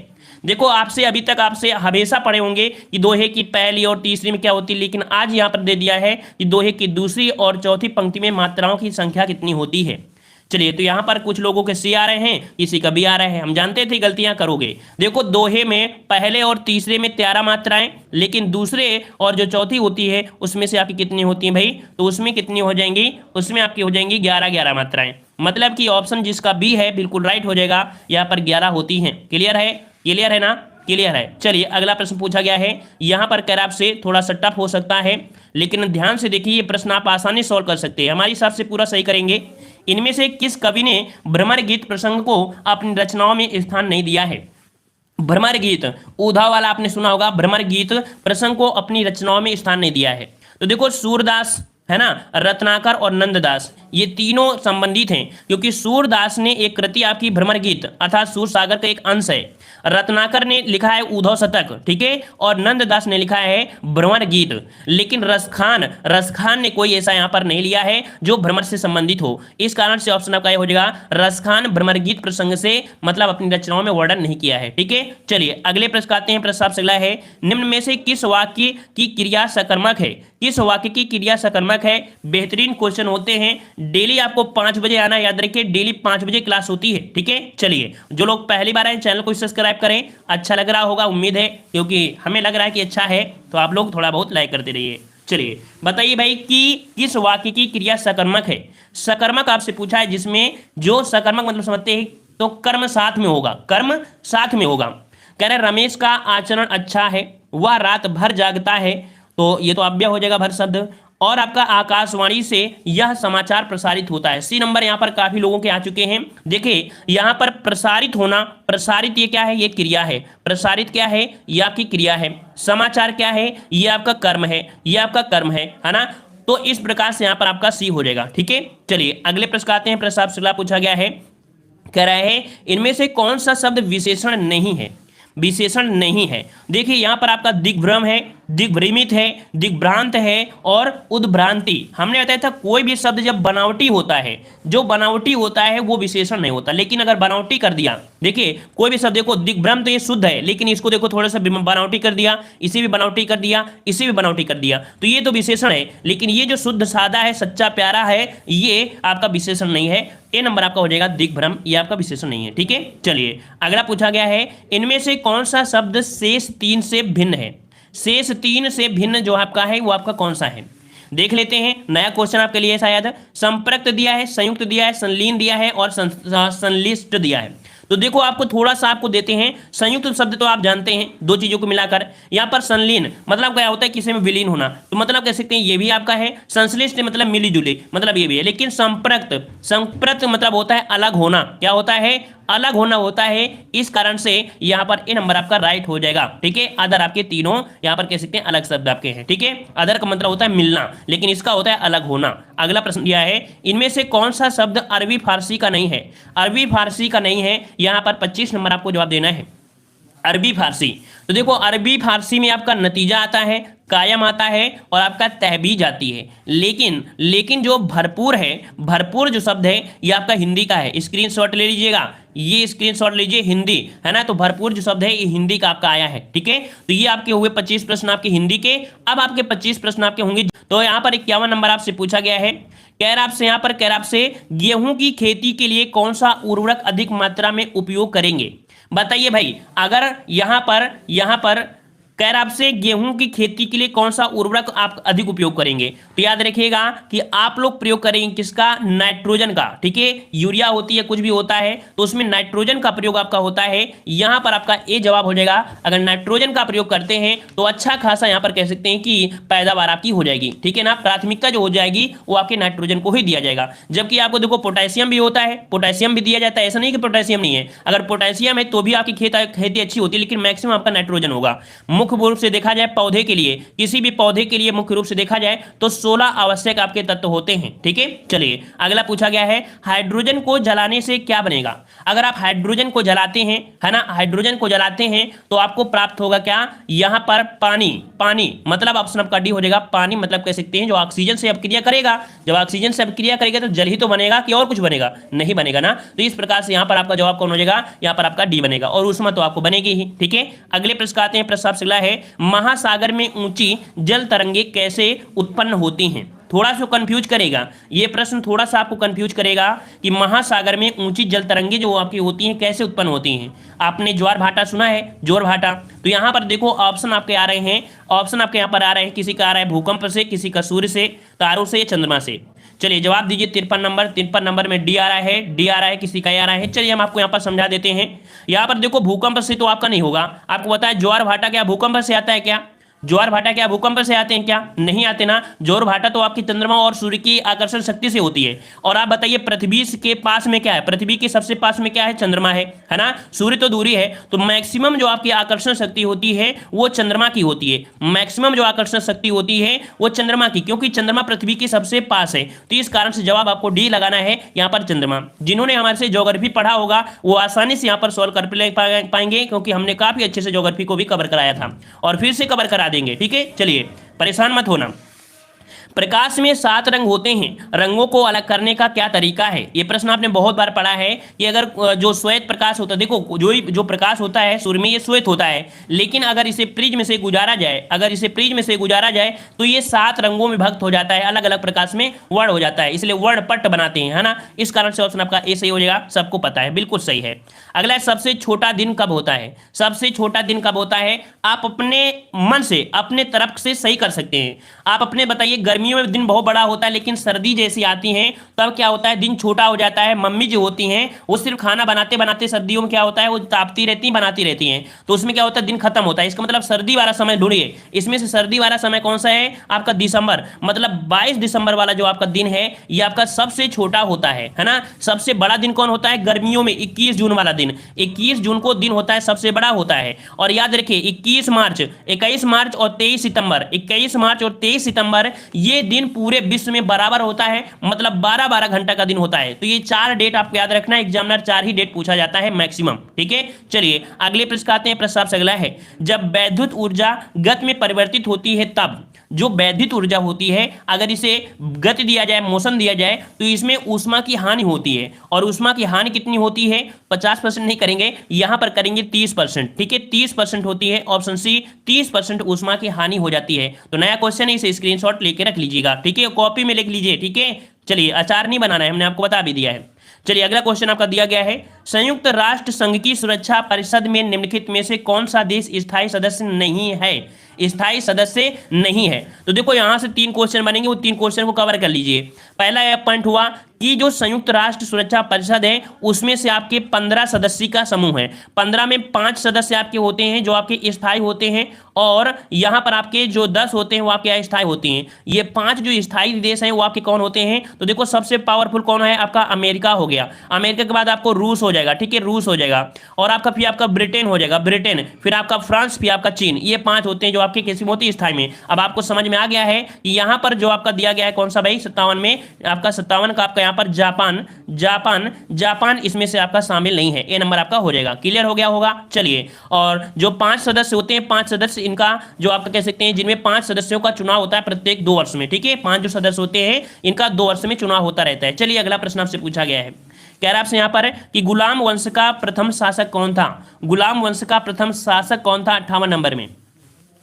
देखो आपसे अभी तक आपसे हमेशा पढ़े होंगे कि दोहे की पहली और तीसरी में क्या होती है, लेकिन आज यहां पर दे दिया है कि दोहे की दूसरी और चौथी पंक्ति में मात्राओं की संख्या कितनी होती है। चलिए, तो यहां पर कुछ लोगों के सी आ रहे हैं, किसी का भी आ रहे हैं, हम जानते थे गलतियां करोगे। देखो दोहे में पहले और तीसरे में 13 मात्राएं, लेकिन दूसरे और जो चौथी होती है उसमें से आपकी कितनी होती है भाई? तो उसमें कितनी हो जाएंगी? उसमें आपकी हो जाएंगी 11 मात्राएं। मतलब कि ऑप्शन जिसका बी है बिल्कुल राइट हो जाएगा, यहाँ पर 11 होती हैं। क्लियर है? क्लियर है ना? क्लियर है। चलिए अगला प्रश्न पूछा गया है, यहां पर कह आपसे थोड़ा सा टफ हो सकता है, लेकिन ध्यान से देखिए ये प्रश्न आप आसानी से सॉल्व कर सकते हैं, हमारे हिसाब से पूरा सही करेंगे। इनमें से किस कवि ने भ्रमर गीत प्रसंग को अपनी रचनाओं में स्थान नहीं दिया है? भ्रमर गीत, उधा वाला आपने सुना होगा, भ्रमर गीत प्रसंग को अपनी रचनाओं में स्थान नहीं दिया है। तो देखो सूरदास, है ना, रत्नाकर और नंददास, ये तीनों संबंधित हैं, क्योंकि सूरदास ने एक कृति आपकी भ्रमर गीत अर्थात सूर सागर का एक अंश है, रत्नाकर ने लिखा है उद्धव शतक, ठीक है, और नंददास ने लिखा है भ्रमर गीत। लेकिन रसखान ने कोई ऐसा यहां पर नहीं लिया है जो भ्रमर से संबंधित हो, इस कारण से ऑप्शन आपका हो जाएगा रसखान भ्रमर गीत प्रसंग से मतलब अपनी रचनाओं में वर्णन नहीं किया है। ठीक है, चलिए अगले प्रश्न आते हैं। प्रश्न आपसे अगला है, निम्न में से किस वाक्य की क्रिया सकर्मक है? किस वाक्य की क्रिया सकर्मक है? बेहतरीन क्वेश्चन होते हैं। डेली आपको 5 बजे आना, याद रखिए डेली 5 बजे क्लास होती है। ठीक है, चलिए जो लोग पहली बार आए चैनल को सब्सक्राइब करें, अच्छा लग रहा होगा उम्मीद है, क्योंकि हमें लग रहा है कि अच्छा है, तो आप लोग थोड़ा बहुत लाइक करते रहिए। चलिए बताइए भाई कि किस वाक्य की क्रिया सकर्मक है? सकर्मक आपसे पूछा है, जिसमें जो सकर्मक मतलब समझते हैं तो कर्म साथ में होगा, कर्म साथ में होगा। कह रहे रमेश का आचरण अच्छा है, वह रात भर जागता है, तो ये तो अव्यय हो जाएगा भर शब्द, और आपका आकाशवाणी से यह समाचार प्रसारित होता है। सी नंबर यहाँ पर काफी लोगों के आ चुके हैं। देखिए यहाँ पर प्रसारित होना, प्रसारित ये क्या है? ये क्रिया है। प्रसारित क्या है? ये आपकी क्रिया है। समाचार क्या है? ये आपका कर्म है, ये आपका कर्म है ना। तो इस प्रकार से यहाँ पर आपका सी हो जाएगा। ठीक है, चलिए अगले प्रश्न आते हैं। प्रश्न आपसे पूछा गया है, कह रहा है इनमें से कौन सा शब्द विशेषण नहीं है? विशेषण नहीं है। देखिए यहां पर आपका दिग्भ्रम है, दिग्भ्रमित है, दिग्भ्रांत है और उद्भ्रांति। हमने बताया था कोई भी शब्द जब बनावटी होता है, जो बनावटी होता है वो विशेषण नहीं होता, लेकिन अगर बनावटी कर दिया, देखिए कोई भी शब्द देखो, दिग्भ्रम तो ये शुद्ध है, लेकिन इसको देखो थोड़ा सा बनावटी कर दिया, इसे भी बनावटी कर दिया, इसे भी बनावटी कर दिया, तो ये तो विशेषण है। लेकिन ये जो शुद्ध सादा है, सच्चा प्यारा है, ये आपका विशेषण नहीं है। ए नंबर आपका हो जाएगा दिग्भ्रम, ये आपका विशेषण नहीं है। ठीक है, चलिए अगला पूछा गया है, इनमें से कौन सा शब्द शेष 3 से भिन्न है? शेष 3 से भिन्न जो आपका है वो आपका कौन सा है? देख लेते हैं, नया क्वेश्चन आपके लिए शायद। संपर्क दिया है, संयुक्त दिया है, संलीन दिया है और संलिष्ट दिया है। तो देखो आपको थोड़ा सा आपको देते हैं, संयुक्त शब्द तो आप जानते हैं, दो चीजों को मिलाकर। यहाँ पर संलीन मतलब क्या होता है? किसी में विलीन होना, तो मतलब कह सकते हैं ये भी आपका है। संश्लिष्ट मतलब मिली जुली, मतलब ये भी है। लेकिन संप्रक्त मतलब होता है अलग होना, क्या होता है? अलग होना होता है। इस कारण से यहाँ पर ए नंबर आपका राइट हो जाएगा। ठीक है, अदर आपके तीनों यहाँ पर कह सकते हैं अलग शब्द आपके हैं। ठीक है, अदर का मतलब होता है मिलना, लेकिन इसका होता है अलग होना। अगला प्रश्न दिया है, इनमें से कौन सा शब्द अरबी फारसी का नहीं है? अरबी फारसी का नहीं है, यहाँ पर 25 नंबर आपको जवाब देना है। अरबी फारसी। तो देखो अरबी फारसी में आपका नतीजा आता है, कायम आता है और आपका तहबीज आती है। लेकिन लेकिन जो भरपूर है, भरपूर जो शब्द है ये आपका हिंदी का है। स्क्रीनशॉट ले लीजिएगा, ये स्क्रीनशॉट लीजिए, हिंदी है ना। तो भरपूर जो शब्द है ये हिंदी का आपका आया है, ठीक है। तो ये आपके हुए 25 प्रश्न आपके हिंदी के। अब आपके 25 प्रश्न आपके होंगे। तो यहाँ पर 51 नंबर आपसे पूछा गया है, कह रहा आपसे यहाँ पर कह रहा आपसे गेहूं की खेती के लिए कौन सा उर्वरक अधिक मात्रा में उपयोग करेंगे। बताइए भाई, अगर यहां पर कह रहा आपसे गेहूं की खेती के लिए कौन सा उर्वरक आप अधिक उपयोग करेंगे। तो याद रखिएगा कि आप लोग प्रयोग करेंगे किसका, नाइट्रोजन का, ठीक है। यूरिया होती है, कुछ भी होता है तो उसमें नाइट्रोजन का प्रयोग आपका होता है। यहां पर आपका ए जवाब हो जाएगा। अगर नाइट्रोजन का प्रयोग करते हैं तो अच्छा खासा यहां पर कह सकते हैं कि पैदावार आपकी हो जाएगी, ठीक है ना। प्राथमिकता जो हो जाएगी वो आपके नाइट्रोजन को ही दिया जाएगा। जबकि आपको देखो पोटेशियम भी होता है, पोटेशियम भी दिया जाता है, ऐसा नहीं कि पोटेशियम नहीं है। अगर पोटेशियम है तो भी आपकी खेती अच्छी होती है, लेकिन मैक्सिमम आपका नाइट्रोजन होगा। मुख्य रूप से देखा जाए पौधे के लिए, किसी भी पौधे के लिए मुख्य रूप से देखा जाए तो 16 आवश्यक आपके तत्व होते हैं, ठीक है। चलिए अगला पूछा गया है, हाइड्रोजन को जलाने से क्या बनेगा। अगर आप हाइड्रोजन को जलाते हैं, है ना, हाइड्रोजन को जलाते हैं तो आपको प्राप्त होगा क्या, यहां पर पानी। पानी मतलब ऑप्शन आपका डी हो जाएगा। पानी मतलब कह सकते हैं जो ऑक्सीजन से अपक्रिया करेगा। जब ऑक्सीजन से अपक्रिया करेगा तो जल ही तो बनेगा कि और कुछ बनेगा, नहीं बनेगा ना। तो इस प्रकार से यहां पर आपका जवाब कौन हो जाएगा, यहां पर आपका डी बनेगा। और ऊष्मा तो आपको बनेगी ही, ठीक है। अगले प्रश्न आते हैं, प्रश्न आपसे अगला है, महासागर में ऊंची जल तरंगे कैसे उत्पन्न होती हैं। थोड़ा सा कंफ्यूज करेगा ये प्रश्न, थोड़ा सा आपको कंफ्यूज करेगा कि महासागर में ऊंची जल तरंगे जो आपकी होती हैं कैसे उत्पन्न होती हैं। आपने ज्वार भाटा सुना है, ज्वार भाटा। तो यहां पर देखो ऑप्शन आपके आ रहे हैं, ऑप्शन आपके यहां पर आ रहे हैं, किसी का आ रहा है भूकंप से, किसी का सूर्य से, तारों से, चंद्रमा से। चलिए जवाब दीजिए। 53 नंबर में डी आ रहा है, डी आ रहा है, किसी का आ रहा है। चलिए हम आपको यहाँ पर समझा देते हैं। यहाँ पर देखो भूकंप से तो आपका नहीं होगा। आपको पता है ज्वार भाटा क्या भूकंप से आता है क्या, ज्वार भाटा क्या भूकंप से आते हैं क्या, नहीं आते ना। ज्वार भाटा तो आपकी चंद्रमा और सूर्य की आकर्षण शक्ति से होती है। और आप बताइए पृथ्वी के पास में क्या है, पृथ्वी के सबसे पास में क्या है, चंद्रमा है ना। सूर्य तो दूरी है। तो मैक्सिमम जो आपकी आकर्षण शक्ति होती है वो चंद्रमा की होती है। मैक्सिमम जो आकर्षण शक्ति होती है वो चंद्रमा की, क्योंकि चंद्रमा पृथ्वी के सबसे पास है। तो इस कारण से जवाब आपको डी लगाना है यहाँ पर, चंद्रमा। जिन्होंने हमारे से ज्योग्राफी पढ़ा होगा वो आसानी से यहाँ पर सॉल्व कर पाएंगे, क्योंकि हमने काफी अच्छे से ज्योग्राफी को भी कवर कराया था और फिर से कवर करा देंगे, ठीक है। चलिए परेशान मत होना। प्रकाश में 7 रंग होते हैं, रंगों को अलग करने का क्या तरीका है। ये प्रश्न आपने बहुत बार पढ़ा है कि अगर जो श्वेत प्रकाश होता है, देखो जो प्रकाश होता है सूर्य में ये श्वेत होता है, लेकिन अगर इसे प्रिज्म से गुजारा जाए, अगर इसे प्रिज्म से गुजारा जाए तो ये 7 रंगों में विभक्त हो जाता है, अलग अलग प्रकाश में वर्ण हो जाता है, इसलिए वर्णपट बनाते हैं, है ना। इस कारण से ऑप्शन आपका ए सही हो जाएगा, सबको पता है, बिल्कुल सही है। अगला, सबसे छोटा दिन कब होता है। सबसे छोटा दिन कब होता है, आप अपने मन से अपने तरफ से सही कर सकते हैं। आप अपने बताइए, गर्मियों में दिन बहुत बड़ा होता है, लेकिन सर्दी जैसी आती है तब क्या होता है, दिन छोटा हो जाता है। मम्मी जो होती हैं वो सिर्फ खाना बनाते बनाते सर्दियों में क्या होता है, वो तापती रहती हैं, बनाती रहती हैं, तो उसमें क्या होता है, दिन खत्म होता है। इसका मतलब सर्दी वाला समय ढूंढिए। इसमें से सर्दी वाला समय कौन सा है, आपका दिसंबर, मतलब 22 दिसंबर वाला जो आपका दिन है ये आपका सबसे छोटा होता है ना। सबसे बड़ा दिन कौन होता है, गर्मियों में 21 जून वाला दिन, 21 जून को दिन होता है, सबसे बड़ा होता है। और याद रखिए 21 मार्च, 21 मार्च और 23 सितंबर, 21 मार्च और 23 सितंबर ये दिन पूरे विश्व में बराबर होता है, मतलब 12-12 घंटा का दिन होता है। तो ये 4 डेट आपको याद रखना है, एग्जामिनर 4 ही डेट पूछा जाता है मैक्सिमम, ठीक है। चलिए अगले प्रश्न आते हैं। प्रश्न आपसे अगला है, जब वैद्युत ऊर्जा गति में परिवर्तित होती है तब, जो वैद्युत ऊर्जा होती है अगर इसे गति दिया जाए, मोशन दिया जाए, तो इसमें ऊष्मा की हानि होती है। और ऊष्मा की हानि कितनी होती है, 50% नहीं करेंगे, यहां पर करेंगे 30%, ठीक है। 30% होती है, ऑप्शन सी, 30% ऊष्मा की हानि हो जाती है। तो नया क्वेश्चन है, इसे स्क्रीनशॉट लेके रख लीजिएगा, ठीक है, कॉपी में लिख लीजिए, ठीक है। चलिए अचार नहीं बनाना है, हमने आपको बता भी दिया है। चलिए अगला क्वेश्चन आपका दिया गया है, संयुक्त राष्ट्र संघ की सुरक्षा परिषद में निम्नलिखित में से कौन सा देश स्थायी सदस्य नहीं है, स्थायी सदस्य नहीं है। तो देखो यहां से 3 क्वेश्चन बनेंगे, वो 3 क्वेश्चन को कवर कर लीजिए। पहला यह पॉइंट हुआ कि जो संयुक्त राष्ट्र सुरक्षा परिषद है उसमें से आपके 15 सदस्य का समूह है। 15 में 5 सदस्य आपके होते हैं जो आपके स्थायी होते हैं, और यहां पर आपके जो 10 होते हैं वो आपके अस्थायी होते हैं। ये 5 जो स्थायी देश हैं वो आपके कौन होते हैं, तो देखो सबसे पावरफुल कौन है, आपका अमेरिका हो गया। अमेरिका के बाद आपको रूस हो जाएगा, ठीक है, रूस हो जाएगा, और आपका फिर आपका ब्रिटेन हो जाएगा, ब्रिटेन, फिर आपका फ्रांस, फिर आपका चीन। ये 5 होते हैं जो आपके कैसे होती है स्थाई में। अब आपको समझ में आ गया है कि यहाँ पर जो आपका दिया गया है कौन सा भाई 57 में, आपका 57 का आपका यहाँ पर जापान, जापान, जापान इसमें से आपका शामिल नहीं है। ए नंबर आपका हो जाएगा। क्लियर हो गया होगा। चलिए, और जो 5 सदस्य होते हैं, 5 सदस्य इनका जो आपका कह सकते हैं, जिनमें 5 सदस्यों का चुनाव होता है प्रत्येक 2 वर्ष में, ठीक है, 5 जो सदस्य होते हैं इनका 2 वर्ष में चुनाव होता रहता है। चलिए अगला प्रश्न आपसे पूछा गया है, कह रहा आपसे यहाँ पर कि गुलाम वंश का प्रथम शासक कौन था? गुलाम वंश का प्रथम शासक कौन था 58 नंबर में?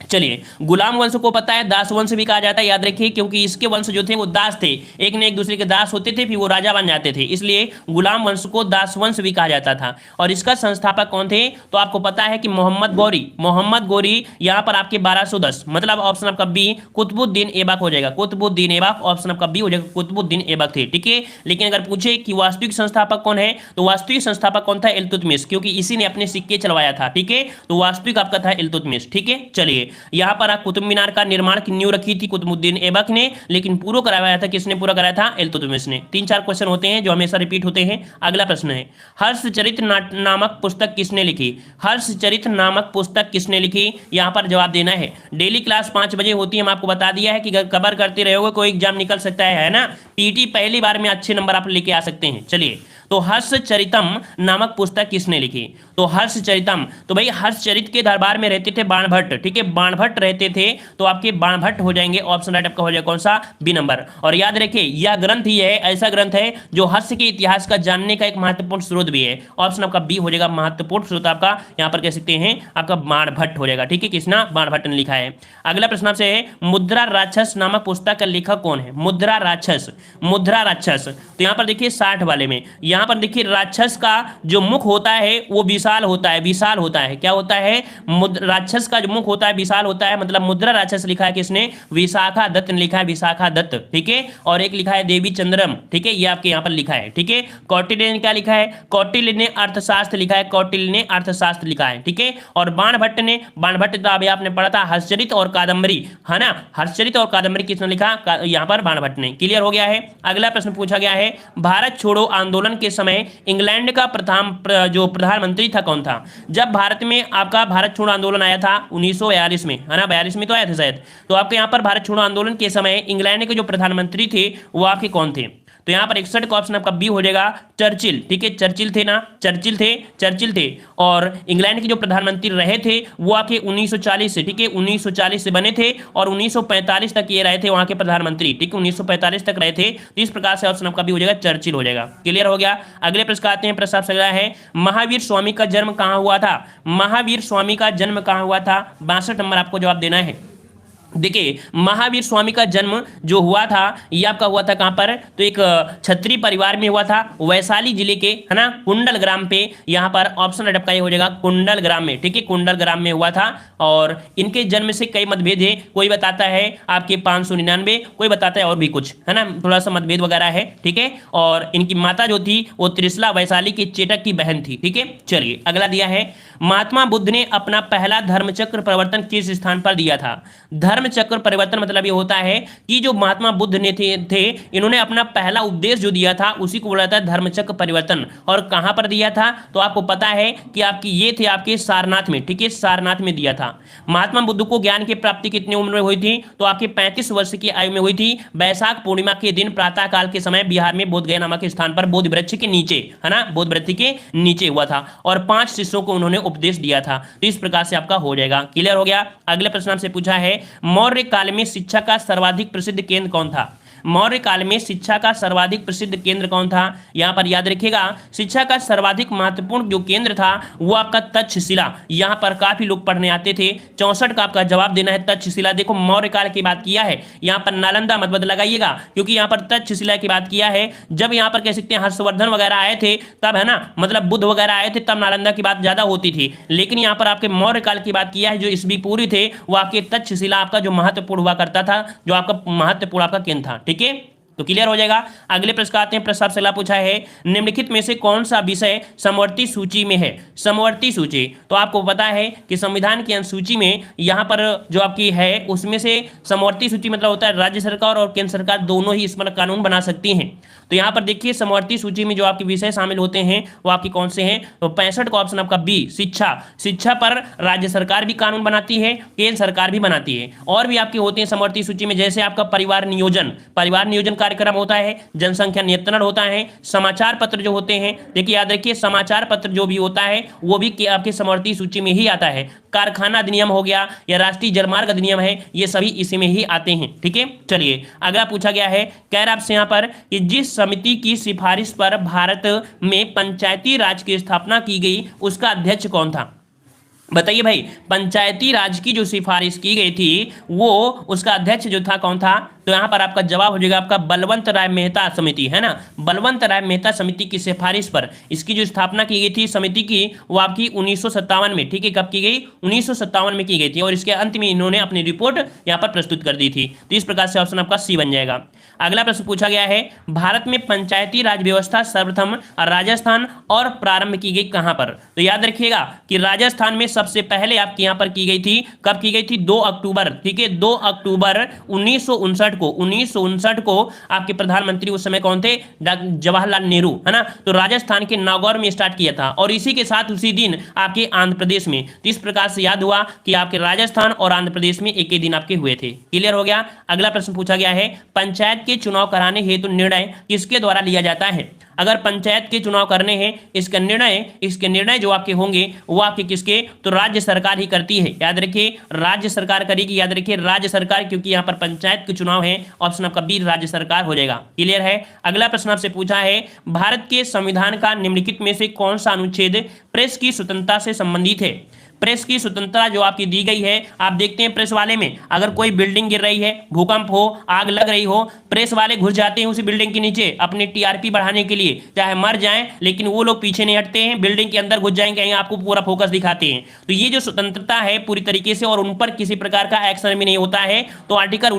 चलिए, गुलाम वंश को पता है, दास वंश भी कहा जाता है, याद रखिए, क्योंकि इसके वंश जो थे वो दास थे, एक ने एक दूसरे के दास होते थे, फिर वो राजा बन जाते थे, इसलिए गुलाम वंश को दास वंश भी कहा जाता था। और इसका संस्थापक कौन थे? तो आपको पता है कि मोहम्मद गौरी, मोहम्मद गौरी, यहाँ पर आपके 1210, मतलब ऑप्शन आपका बी कुतुबुद्दीन ऐबक हो जाएगा, कुतुबुद्दीन ऐबक, ऑप्शन आपका बी हो जाएगा, कुतुबुद्दीन ऐबक थे, ठीक है। लेकिन अगर पूछे कि वास्तविक संस्थापक कौन है, तो वास्तविक संस्थापक कौन था? इल्तुतमिश, क्योंकि इसी ने अपने सिक्के चलवाया था, ठीक है, तो वास्तविक आपका था इल्तुतमिश, ठीक है। चलिए, यहाँ पर कुतुब मीनार का निर्माण की नींव रखी थी कुतुबुद्दीन ऐबक ने, लेकिन पूरा करवाया था किसने? पूरा कराया था इल्तुतमिश ने। 3-4 क्वेश्चन होते हैं जो हमेशा रिपीट होते हैं। अगला प्रश्न है, हर्षचरित नामक पुस्तक किसने लिखी? हर्षचरित नामक पुस्तक किसने लिखी? यहाँ पर जवाब देना है। डेली क्लास 5 बजे होती है, हम आपको बता दिया है कि कवर करते रहोगे कोई एग्जाम निकल सकता है ना। पीटी पहली बार में अच्छे नंबर आप लेके आ सकते हैं। चलिए, तो हर्षचरितम नामक पुस्तक किसने लिखी? तो हर्षचरितम, तो भाई हर्षचरित के दरबार में रहते थे बाणभट्ट, ठीक है, बाणभट्ट रहते थे, तो आपके बाणभट्ट हो जाएंगे। ऑप्शन राइट आपका हो जाएगा कौन सा? B number. और याद रखिए, यह ग्रंथ ही है, ऐसा ग्रंथ है जो हर्ष के इतिहास का जानने का एक महत्वपूर्ण स्रोत भी है। ऑप्शन आपका बी हो जाएगा, महत्वपूर्ण स्रोत आपका यहाँ पर कह सकते हैं आपका बाणभट्ट हो जाएगा, ठीक है, किसना? बाणभट्ट ने लिखा है। अगला प्रश्न आपसे है, मुद्रा राक्षस नामक पुस्तक का लेखक कौन है? मुद्रा राक्षस, मुद्रा राक्षस, तो यहाँ पर देखिए 60 वाले में, यहाँ पर देखिए राक्षस का जो मुख होता है वो विशाल होता है, विशाल होता है। क्या होता है? राक्षस का जो मुख होता है विशाल होता है, मतलब मुद्रा राक्षस लिखा है किसने? विशाखा दत्त ने लिखा है, विशाखा दत्त, ठीक है। और एक लिखा है देवी चंद्रम, ठीक है, ये आपके यहाँ पर लिखा है, ठीक है। कौटिल्य ने क्या लिखा है? कौटिल्य ने अर्थशास्त्र लिखा है, कौटिल्य ने अर्थशास्त्र लिखा है, ठीक है। और बाणभट्ट ने, बाणभट्ट तो अभी आपने पढ़ा था हर्षचरित और कादम्बरी, है ना, हर्षचरित और कादम्बरी किसने लिखा? यहाँ पर बाणभट्ट ने। क्लियर हो गया है। अगला प्रश्न पूछा गया है, भारत छोड़ो आंदोलन के समय इंग्लैंड का जो प्रधानमंत्री था कौन था? जब भारत में आपका भारत छोड़ो आंदोलन आया था 1942 में, है ना, 42 में तो आया था शायद, तो आपके यहाँ पर भारत छोड़ो आंदोलन के समय इंग्लैंड के जो प्रधानमंत्री थे वो आपके कौन थे? तो यहाँ पर 61 का ऑप्शन आपका बी हो जाएगा, चर्चिल, ठीक है, चर्चिल थे ना, चर्चिल थे, चर्चिल थे। और इंग्लैंड के जो प्रधानमंत्री रहे थे वो आपके 1940 से, ठीक है, 1940 से बने थे और 1945 तक ये रहे थे वहां के प्रधानमंत्री, ठीक है, 1945 तक रहे थे। तो इस प्रकार से ऑप्शन आपका भी हो जाएगा, चर्चिल हो जाएगा। क्लियर हो गया। अगले प्रश्न आते हैं, प्रश्न आपसे है, महावीर स्वामी का जन्म कहाँ हुआ था? महावीर स्वामी का जन्म कहाँ हुआ था? 62 नंबर आपको जवाब देना है। देखिए, महावीर स्वामी का जन्म जो हुआ था ये आपका हुआ था कहां पर? तो एक क्षत्रिय परिवार में हुआ था, वैशाली जिले के, है ना, कुंडल ग्राम पे। यहाँ पर ऑप्शन राइट आपका ये हो जाएगा कुंडल ग्राम में, ठीक है, कुंडल ग्राम में हुआ था। और इनके जन्म से कई मतभेद है, कोई बताता है आपके 599, कोई बताता है और भी कुछ, है ना, थोड़ा सा मतभेद वगैरह है, ठीक है। और इनकी माता जो थी वो त्रिशला वैशाली के चेटक की बहन थी, ठीक है। चलिए अगला दिया है, महात्मा बुद्ध ने अपना पहला धर्मचक्र परिवर्तन किस स्थान पर दिया था? धर्म चक्र परिवर्तन मतलब ये होता है कि जो महात्मा बुद्ध ने थे इन्होंने अपना पहला उपदेश जो दिया था उसी को बोला जाता है धर्मचक्र परिवर्तन। और कहां पर दिया था? तो आपको पता है कि आपकी ये थे आपके सारनाथ में, ठीक है, सारनाथ में दिया था। महात्मा बुद्ध को ज्ञान की प्राप्ति कितनी उम्र में हुई थी? तो आपके 35 वर्ष की आयु में हुई थी। वैशाख पूर्णिमा के दिन प्रातः काल के समय बिहार में बोधगया नामक स्थान पर बोध वृक्ष के नीचे, है ना, बोध वृक्ष के नीचे हुआ था और 5 शिष्यों को उन्होंने उपदेश दिया था। तो इस प्रकार से आपका हो जाएगा। क्लियर हो गया। अगले प्रश्न आपसे पूछा है, मौर्य काल में शिक्षा का सर्वाधिक प्रसिद्ध केंद्र कौन था? मौर्य काल में शिक्षा का सर्वाधिक प्रसिद्ध केंद्र कौन था? यहां पर याद रखिएगा, शिक्षा का सर्वाधिक महत्वपूर्ण जो केंद्र था वो आपका तक्षशिला। यहां पर काफी लोग पढ़ने आते थे। 64 का आपका जवाब देना है तक्षशिला। देखो मौर्य काल की बात किया है, यहां पर नालंदा मत लगाइएगा क्योंकि यहां पर तक्षशिला की बात किया है। जब यहां पर कह सकते हैं हर्षवर्धन वगैरह आए थे तब, है ना, मतलब बुद्ध वगैरह आए थे तब नालंदा की बात ज्यादा होती थी। लेकिन यहां पर आपके मौर्य काल की बात किया है, जो ईस्वी पूर्व थे वो आपके तक्षशिला आपका जो महत्वपूर्ण हुआ करता था, जो आपका महत्वपूर्ण आपका केंद्र था। ठीक है, तो क्लियर हो जाएगा। अगले प्रश्न आते हैं। प्रश्न आपसे अगला पूछा है, निम्नलिखित में से कौन सा विषय समवर्ती सूची में है? समवर्ती सूची, तो आपको पता है कि संविधान की अनुसूची में यहाँ पर जो आपकी है उसमें से समवर्ती सूची मतलब होता है राज्य सरकार और केंद्र सरकार दोनों ही इस पर कानून बना सकती हैं। तो यहाँ पर देखिए समवर्ती सूची में जो आपके विषय शामिल होते हैं वो आपके कौन से हैं? तो 65 का ऑप्शन आपका बी, शिक्षा। शिक्षा पर राज्य सरकार भी कानून बनाती है, केंद्र सरकार भी बनाती है। और भी आपके होते हैं समवर्ती सूची में, जैसे आपका परिवार नियोजन कार्यक्रम होता है, जनसंख्या नियंत्रण होता है, समाचार पत्र जो होते हैं, देखिए याद रखिए समाचार पत्र जो भी होता है वो भी आपके समवर्ती सूची में ही आता है। कारखाना अधिनियम हो गया या राष्ट्रीय जलमार्ग अधिनियम है, ये सभी इसी में ही आते हैं। ठीक है, चलिए अगला पूछा गया है, कह रहा आपसे यहाँ पर कि जिस समिति की सिफारिश पर भारत में पंचायती राज की स्थापना की गई उसका अध्यक्ष कौन था? बताइए भाई, पंचायती राज की जो सिफारिश की गई थी वो उसका अध्यक्ष जो था कौन था? तो यहां पर आपका जवाब हो जाएगा आपका बलवंत राय मेहता समिति, है ना। बलवंत राय मेहता समिति की सिफारिश पर इसकी जो स्थापना की गई थी समिति की, वो आपकी 1957 में, ठीक है, कब की गई? 1957 में की गई थी और इसके अंत में इन्होंने अपनी रिपोर्ट यहां पर प्रस्तुत कर दी थी। तो इस प्रकार से ऑप्शन आपका सी बन जाएगा। अगला प्रश्न पूछा गया है, भारत में पंचायती राज व्यवस्था सर्वप्रथम राजस्थान और प्रारंभ की गई कहां पर? तो याद रखिएगा कि राजस्थान में सबसे पहले आपकी यहां पर की गई थी। कब की गई थी? 2 अक्टूबर, ठीक है, 2 अक्टूबर 1959 को आपके प्रधानमंत्री उस समय कौन थे? जवाहरलाल नेहरू, है ना। तो राजस्थान के नागौर में स्टार्ट किया था और इसी के साथ उसी दिन आपके आंध्र प्रदेश में। तो इस प्रकार से याद हुआ कि आपके राजस्थान और आंध्र प्रदेश में एक ही दिन आपके हुए थे। क्लियर हो गया। अगला प्रश्न पूछा गया है, पंचायत के चुनाव कराने हेतु निर्णय किसके द्वारा लिया जाता है? अगर पंचायत के चुनाव करने हैं इसके निर्णय जो आपके होंगे वो आपके किसके? तो राज्य सरकार ही करती है। याद रखिए राज्य सरकार करेगी, याद रखिए राज्य सरकार, क्योंकि यहाँ पर पंचायत के चुनाव है। ऑप्शन आपका बी राज्य सरकार हो जाएगा। क्लियर है। अगला प्रश्न आपसे पूछा है, भारत के संविधान का निम्नलिखित में से कौन सा अनुच्छेद प्रेस की स्वतंत्रता से संबंधित है? प्रेस की स्वतंत्रता जो आपकी दी गई है, आप देखते हैं प्रेस वाले में अगर कोई बिल्डिंग गिर रही है, भूकंप हो, आग लग रही हो, प्रेस वाले घुस जाते हैं उसी बिल्डिंग के नीचे अपनी टीआरपी बढ़ाने के लिए, चाहे मर जाएं, लेकिन वो लोग पीछे नहीं हटते हैं, बिल्डिंग के अंदर घुस जाएंगे, यहाँ आपको पूरा फोकस दिखाते हैं। तो ये जो स्वतंत्रता है पूरी तरीके से, और उन पर किसी प्रकार का एक्शन भी नहीं होता है। तो आर्टिकल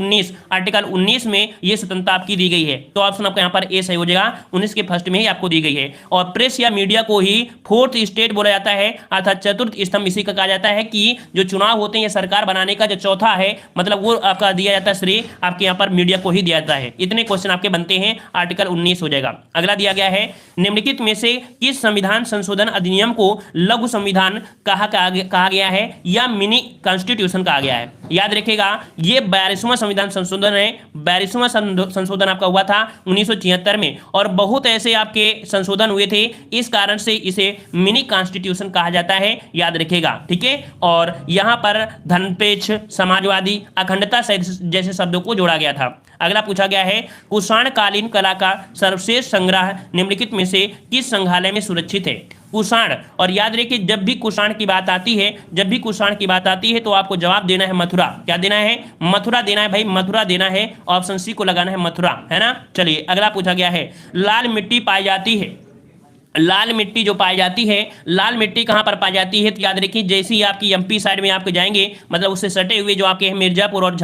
19 में ये स्वतंत्रता आपकी दी गई है। तो ऑप्शन आपका यहाँ पर ए सही हो जाएगा, 19 के फर्स्ट में ही आपको दी गई है। और प्रेस या मीडिया को ही फोर्थ स्टेट बोला जाता है, अर्थात चतुर्थ स्तंभ इसी कहा जाता है कि जो चुनाव होते हैं सरकार बनाने का जो चौथा है, मतलब वो आपका दिया जाता है श्रेय आपके यहाँ पर मीडिया को ही दिया जाता है। इतने क्वेश्चन आपके बनते हैं, आर्टिकल 19 हो जाएगा। अगला दिया गया है, निम्नलिखित में से किस संविधान संशोधन अधिनियम को लघु संविधान कहा गया है या मिनी कॉन्स्टिट्यूशन कहा गया है? याद रखिएगा ये 42वां संविधान संशोधन है। 42वां संशोधन आपका हुआ था 1976 में, और बहुत ऐसे आपके संशोधन हुए थे, इस कारण से इसे मिनी कॉन्स्टिट्यूशन कहा जाता है। याद रखिएगा, ठीक है। और यहां पर धर्मनिरपेक्ष, समाजवादी, अखंडता जैसे शब्दों को जोड़ा गया था। अगला पूछा गया है, कुषाणकालीन कला का सर्वश्रेष्ठ संग्रह निम्नलिखित में से किस संग्रहालय में सुरक्षित है? कुषाण, और याद रखिए जब भी कुषाण की बात आती है तो आपको जवाब देना है मथुरा। क्या देना है? मथुरा देना है भाई, मथुरा देना है। ऑप्शन सी को लगाना है मथुरा, है ना। चलिए अगला पूछा गया है, लाल मिट्टी पाई जाती है, लाल मिट्टी जो पाई जाती है, लाल मिट्टी कहां पर पाई जाती है? तो याद रखिए जैसे ही आपकी एमपी साइड में आपके जाएंगे, मतलब उससे सटे हुए जो आपके हैं मिर्जापुर और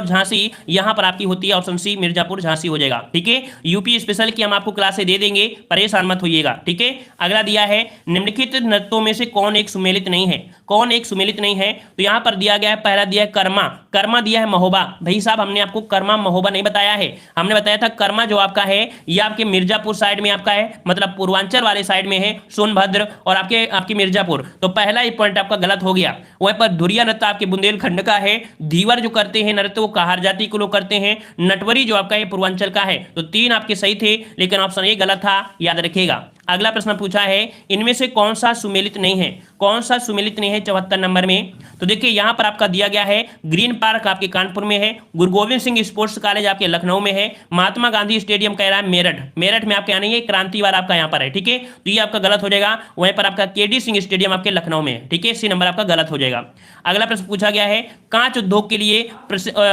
झांसी, यहां पर आपकी होती है। ऑप्शन सी मिर्जापुर झांसी हो जाएगा, ठीक है। यूपी स्पेशल की हम आपको क्लासें दे देंगे, परेशान मत होइएगा, ठीक है। अगला दिया है, निम्नलिखित नृत्यों में से कौन एक सुमेलित नहीं है? कौन एक सुमेलित नहीं है? तो यहां पर दिया गया है, पहला दिया है कर्मा दिया है महोबा। भाई साहब हमने आपको कर्मा महोबा नहीं बताया है, हमने बताया था कर्मा जो आपका है ये आपके मिर्जापुर साइड में आपका है, मतलब पूर्वांचल वाले साइड में है, सोनभद्र और आपके मिर्जापुर। तो पहला ही पॉइंट आपका गलत हो गया। वहीं पर धुरिया नृत्य आपके बुंदेलखंड का है, धीवर जो करते हैं नृत्य वो काहार जाति के लोग करते हैं, नटवरी जो आपका है पूर्वांचल का है। तो 3 आपके सही थे, लेकिन ऑप्शन ए गलत था, याद रखिएगा। अगला प्रश्न पूछा है, इनमें से कौन सा सुमेलित नहीं है? कौन सा सुमेलित नहीं है 74 नंबर में? तो देखिए यहां पर आपका दिया गया है, ग्रीन पार्क आपके कानपुर में है, गुरु गोविंद सिंह स्पोर्ट्स कॉलेज आपके लखनऊ में है, महात्मा गांधी स्टेडियम कह रहा है मेरठ में आपके आने ये क्रांतिवार आपका यहां पर है, ठीक है। तो ये आपका गलत हो जाएगा। वहीं पर आपका केडी सिंह स्टेडियम आपके लखनऊ में है, ठीक है। सी नंबर आपका गलत हो जाएगा। अगला प्रश्न पूछा गया है, कांच उद्योग के लिए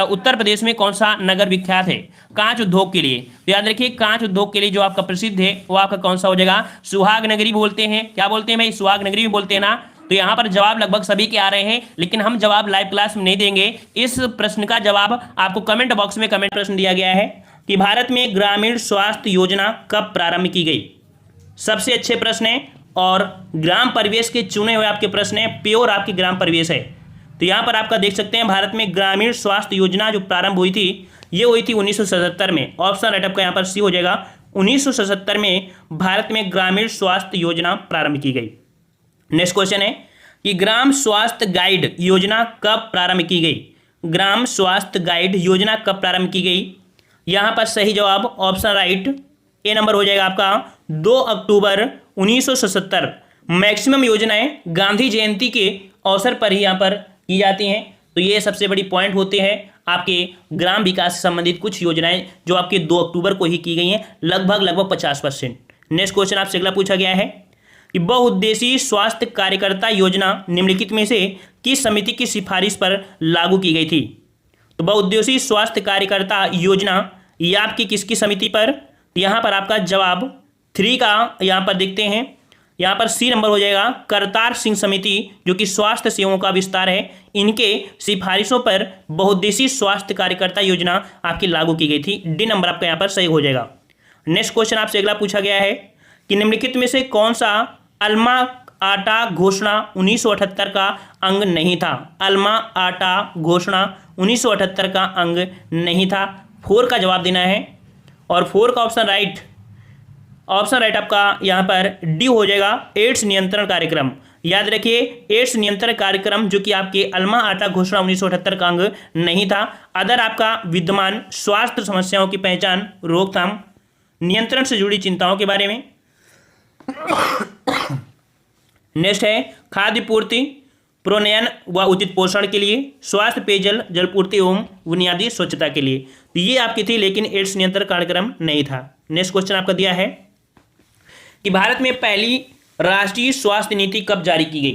उत्तर प्रदेश में कौन सा नगर विख्यात है? कांच उद्योग के लिए, तो याद रखिए कांच उद्योग के लिए जो आपका प्रसिद्ध है वो आपका कौन सा हो जाएगा? सुहाग नगरी बोलते हैं। क्या बोलते हैं भाई? सुहाग नगरी भी बोलते हैं ना। तो यहां पर जवाब लगभग सभी के आ रहे हैं, लेकिन हम जवाब लाइव क्लास में नहीं देंगे। इस प्रश्न का जवाब आपको कमेंट बॉक्स में कमेंट प्रश्न दिया गया है, कि भारत में ग्रामीण स्वास्थ्य योजना कब प्रारंभ की गई? सबसे अच्छे प्रश्न है और ग्राम परिवेश के चुने हुए आपके प्रश्न है, प्योर आपके ग्राम परिवेश है। तो यहाँ पर आपका देख सकते हैं भारत में ग्रामीण स्वास्थ्य योजना जो प्रारंभ हुई थी ये हुई थी 1977 में। ऑप्शन राइट आपका यहाँ पर सी हो जाएगा। 1977 में भारत में ग्रामीण स्वास्थ्य योजना प्रारंभ की गई। नेक्स्ट क्वेश्चन है कि ग्राम स्वास्थ्य गाइड योजना कब प्रारंभ की गई? ग्राम स्वास्थ्य गाइड योजना कब प्रारंभ की गई? यहाँ पर सही जवाब ऑप्शन राइट ए नंबर हो जाएगा आपका 2 अक्टूबर 1977। मैक्सिमम योजनाएं गांधी जयंती के अवसर पर ही यहाँ पर की जाती हैं। तो ये सबसे बड़ी पॉइंट होते हैं आपके ग्राम विकास से संबंधित कुछ योजनाएं जो आपके 2 अक्टूबर को ही की गई हैं, लगभग 50%। नेक्स्ट क्वेश्चन आपसे अगला पूछा गया है कि बहुउद्देशीय स्वास्थ्य कार्यकर्ता योजना निम्नलिखित में से किस समिति की सिफारिश पर लागू की गई थी? तो बहुउद्देशीय स्वास्थ्य कार्यकर्ता योजना ये आपकी किसकी समिति पर? यहाँ पर आपका जवाब 3 का यहाँ पर देखते हैं, यहाँ पर सी नंबर हो जाएगा। करतार सिंह समिति जो कि स्वास्थ्य सेवाओं का विस्तार है, इनके सिफारिशों पर बहुउद्देशीय स्वास्थ्य कार्यकर्ता योजना आपकी लागू की गई थी। डी नंबर आपका यहाँ पर सही हो जाएगा। नेक्स्ट क्वेश्चन आपसे अगला पूछा गया है कि निम्नलिखित में से कौन सा अल्मा आटा घोषणा 1978 का अंग नहीं था? अल्मा आटा घोषणा 1978 का अंग नहीं था। 4 का जवाब देना है और 4 का ऑप्शन राइट आपका यहाँ पर डी हो जाएगा। एड्स नियंत्रण कार्यक्रम, याद रखिए एड्स नियंत्रण कार्यक्रम जो कि आपके अल्मा आटा घोषणा 1978 का अंग नहीं था। अदर आपका विद्यमान स्वास्थ्य समस्याओं की पहचान, रोकथाम, नियंत्रण से जुड़ी चिंताओं के बारे में। नेक्स्ट है खाद्य पूर्ति, प्रोन्नयन व उचित पोषण के लिए, स्वास्थ्य, पेयजल, जलपूर्ति एवं बुनियादी स्वच्छता के लिए। तो ये आपकी थी, लेकिन एड्स नियंत्रण कार्यक्रम नहीं था। नेक्स्ट क्वेश्चन आपका दिया है कि भारत में पहली राष्ट्रीय स्वास्थ्य नीति कब जारी की गई?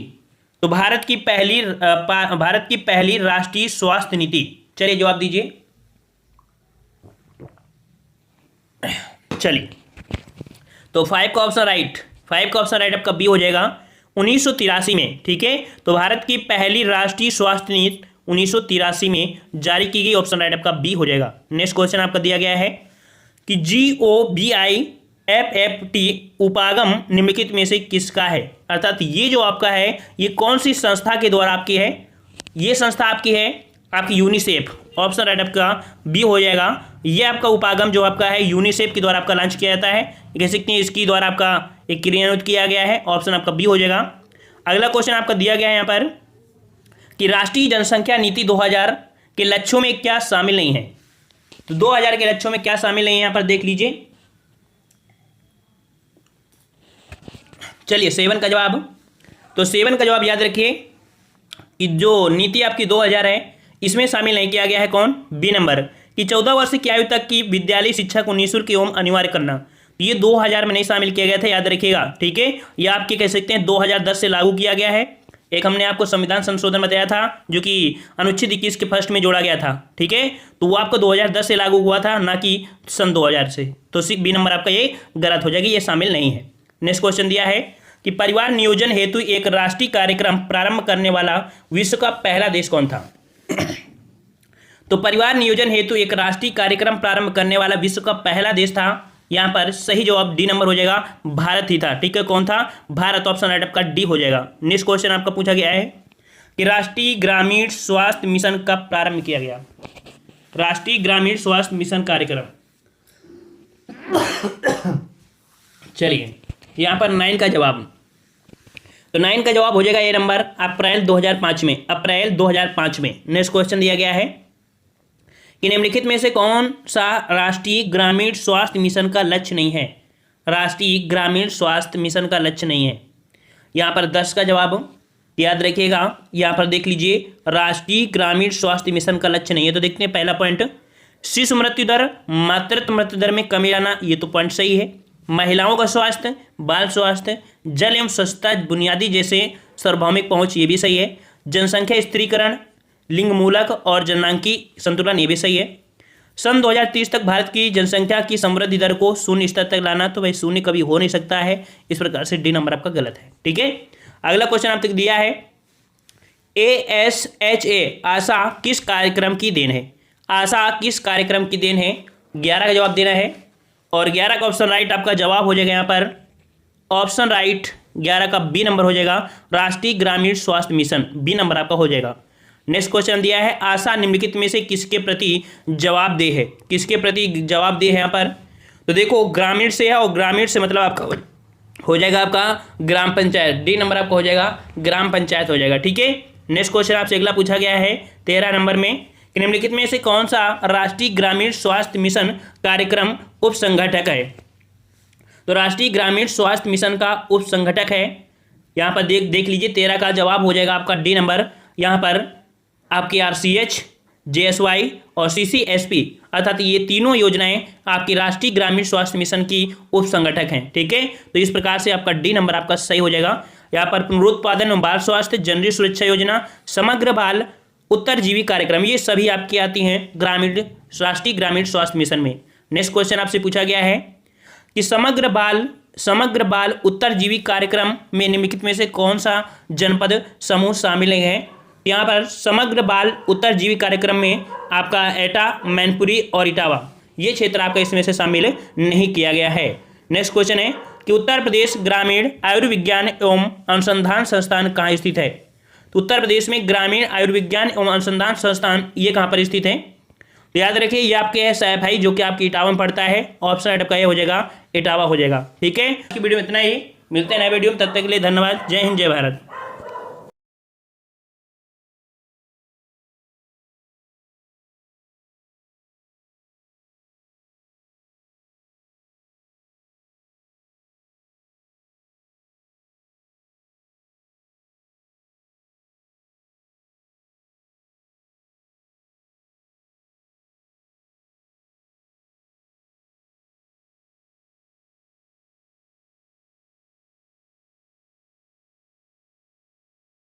तो भारत की पहली राष्ट्रीय स्वास्थ्य नीति, चलिए जवाब दीजिए। चलिए तो 5 का ऑप्शन राइट आपका बी हो जाएगा 1983 में। ठीक है, तो भारत की पहली राष्ट्रीय स्वास्थ्य नीति 1983 में जारी की गई। ऑप्शन राइट आपका बी हो जाएगा। नेक्स्ट क्वेश्चन आपका दिया गया है कि GOBIFFT उपागम निम्नलिखित में से किसका है? अर्थात ये जो आपका है ये कौन सी संस्था के द्वारा आपकी है? ये संस्था आपकी है आपकी यूनिसेफ। ऑप्शन राइट आपका बी हो जाएगा। ये आपका उपागम जो आपका है यूनिसेफ के द्वारा आपका लॉन्च किया जाता है, कह सकते हैं इसकी द्वारा आपका एक क्रियान्वित किया गया है। ऑप्शन आपका बी हो जाएगा। अगला क्वेश्चन आपका दिया गया है यहाँ पर कि राष्ट्रीय जनसंख्या नीति 2000 के लक्ष्यों में क्या शामिल नहीं है? तो 2000 के लक्ष्यों में क्या शामिल नहीं है यहाँ पर देख लीजिए। चलिए 7 का जवाब, तो 7 का जवाब याद रखिए कि जो नीति आपकी 2000 है इसमें शामिल नहीं किया गया है। कौन? बी नंबर कि 14 वर्ष की आयु तक की विद्यालय शिक्षा को निःशुल्क एवं अनिवार्य करना। ये 2000 में नहीं शामिल किया गया था, याद रखिएगा। ठीक है, ये आपके कह सकते हैं 2010 से लागू किया गया है। एक हमने आपको संविधान संशोधन बताया था जो कि अनुच्छेद 21 के फर्स्ट में जोड़ा गया था। ठीक है, तो वो आपको 2010 से लागू हुआ था, ना कि सन 2000 से। तो सिर्फ बी नंबर आपका ये गलत हो जाएगी, ये शामिल नहीं है। नेक्स्ट क्वेश्चन दिया है कि परिवार नियोजन हेतु एक राष्ट्रीय कार्यक्रम प्रारंभ करने वाला विश्व का पहला देश कौन था? तो परिवार नियोजन हेतु एक राष्ट्रीय कार्यक्रम प्रारंभ करने वाला विश्व का पहला देश था, यहाँ पर सही जवाब डी नंबर हो जाएगा, भारत ही था। ठीक है, कौन था? भारत। ऑप्शन राइट आपका डी हो जाएगा। नेक्स्ट क्वेश्चन आपका पूछा गया है कि राष्ट्रीय ग्रामीण स्वास्थ्य मिशन कब प्रारंभ किया गया? राष्ट्रीय ग्रामीण स्वास्थ्य मिशन कार्यक्रम, चलिए यहाँ पर 9 का जवाब, तो 9 का जवाब हो जाएगा ए नंबर, अप्रैल 2005 में। अप्रैल 2005 में। नेक्स्ट क्वेश्चन दिया गया है कि निम्नलिखित में से कौन सा राष्ट्रीय ग्रामीण स्वास्थ्य मिशन का लक्ष्य नहीं है? राष्ट्रीय ग्रामीण स्वास्थ्य मिशन का लक्ष्य नहीं है। यहाँ पर 10 का जवाब याद रखिएगा। यहाँ पर देख लीजिए, राष्ट्रीय ग्रामीण स्वास्थ्य मिशन का लक्ष्य नहीं है। तो देखते हैं पहला पॉइंट, शिशु मृत्यु दर, मातृत्व मृत्यु दर में कमी लाना, ये तो पॉइंट सही है। महिलाओं का स्वास्थ्य, बाल स्वास्थ्य, जल एवं स्वच्छता बुनियादी जैसे सार्वभौमिक पहुंच, ये भी सही है। जनसंख्या स्त्रीकरण, लिंग मूलक और जननांकी संतुलन, ये भी सही है। सन 2030 तक भारत की जनसंख्या की समृद्धि दर को 0 स्तर तक लाना, तो भाई 0 कभी हो नहीं सकता है। इस प्रकार से डी नंबर आपका गलत है। ठीक है, अगला क्वेश्चन आप तक दिया है, ASHA आशा किस कार्यक्रम की देन है? आशा किस कार्यक्रम की देन है? 11 का जवाब देना है और 11 का ऑप्शन राइट आपका जवाब हो जाएगा यहाँ पर ऑप्शन राइट 11 का बी नंबर हो जाएगा राष्ट्रीय ग्रामीण स्वास्थ्य मिशन, बी नंबर आपका हो जाएगा। नेक्स्ट क्वेश्चन दिया है आशा निम्नलिखित में से किसके प्रति जवाबदेह है, किसके प्रति जवाबदेह है यहाँ पर। तो देखो ग्रामीण से है और ग्रामीण से मतलब आपका हो जाएगा आपका ग्राम पंचायत, डी नंबर आपका हो जाएगा ग्राम पंचायत हो जाएगा। ठीक है, नेक्स्ट क्वेश्चन आपसे अगला पूछा गया है 13 नंबर में कि निम्नलिखित में से कौन सा राष्ट्रीय ग्रामीण स्वास्थ्य मिशन कार्यक्रम उप संगठक है। तो राष्ट्रीय ग्रामीण स्वास्थ्य मिशन का उप संगठक है यहाँ पर देख लीजिए 13 का जवाब हो जाएगा आपका डी नंबर। यहाँ पर आपकी RCH, JSY और CCSP अर्थात ये तीनों योजनाएं आपकी राष्ट्रीय ग्रामीण स्वास्थ्य मिशन की उप संगठक हैं। ठीक है, तो इस प्रकार से आपका डी नंबर आपका सही हो जाएगा। यहाँ पर पुनरुत्पादन एवं बाल स्वास्थ्य, जनरल सुरक्षा योजना, समग्र बाल उत्तरजीवी कार्यक्रम, ये सभी आपकी आती हैं राष्ट्रीय ग्रामीण स्वास्थ्य मिशन में। नेक्स्ट क्वेश्चन आपसे पूछा गया है कि समग्र बाल उत्तरजीवी कार्यक्रम में निम्नलिखित में से कौन सा जनपद समूह शामिल है। यहाँ पर समग्र बाल उत्तरजीवी कार्यक्रम में आपका एटा, मैनपुरी और इटावा ये क्षेत्र आपका इसमें से शामिल नहीं किया गया है। नेक्स्ट क्वेश्चन है कि उत्तर प्रदेश ग्रामीण आयुर्विज्ञान एवं अनुसंधान संस्थान कहाँ स्थित है। तो उत्तर प्रदेश में ग्रामीण आयुर्विज्ञान एवं अनुसंधान संस्थान ये कहाँ पर स्थित है। तो याद रखिए ये आपके है सैफई जो कि आपकी इटावा में पड़ता है, ऑप्शन राइट आपका ये हो जाएगा इटावा हो जाएगा। ठीक है, वीडियो में इतना ही, मिलते हैं नए वीडियो में, तब तक के लिए धन्यवाद। जय हिंद, जय भारत।